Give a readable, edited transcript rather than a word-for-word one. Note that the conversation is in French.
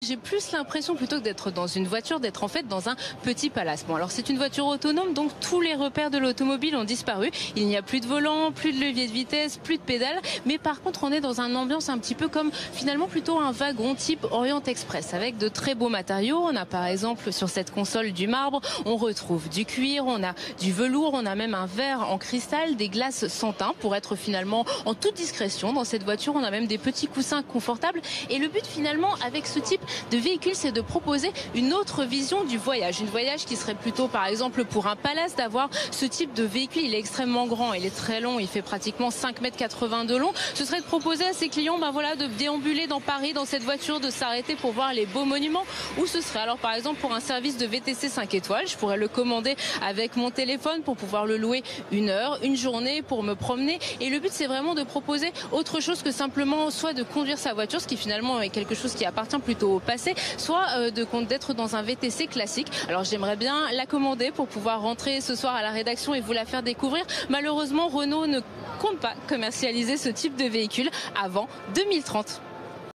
j'ai plus l'impression, plutôt que d'être dans une voiture, d'être en fait dans un petit palace. Bon, alors c'est une voiture autonome, donc tous les repères de l'automobile ont disparu. Il n'y a plus de volant, plus de levier de vitesse, plus de pédales, mais par contre on est dans une ambiance un petit peu comme finalement plutôt un wagon type Orient Express, avec de très beaux matériaux. On a par exemple sur cette console du marbre, on retrouve du cuir, on a du velours, on a même un verre en cristal, des glaces sans teint pour être finalement en toute discrétion dans cette voiture. On a même des petits coussins confortables, et le but finalement avec ce type de véhicule, c'est de proposer une autre vision du voyage. Une voyage qui serait plutôt par exemple pour un palace d'avoir ce type de véhicule. Il est extrêmement grand, il est très long, il fait pratiquement 5,80 m de long. Ce serait de proposer à ses clients voilà, de déambuler dans Paris dans cette voiture, de s'arrêter pour voir les beaux monuments. Ou ce serait alors par exemple pour un service de VTC 5 étoiles, je pourrais le commander avec mon téléphone pour pouvoir le louer une heure, une journée pour me promener. Et le but c'est vraiment de proposer autre chose que simplement soit de conduire sa voiture, ce qui finalement est quelque chose qui appartient plutôt au passé, soit d'être dans un VTC classique. Alors j'aimerais bien la commander pour pouvoir rentrer ce soir à la rédaction et vous la faire découvrir. Malheureusement, Renault ne compte pas commercialiser ce type de véhicule avant 2030.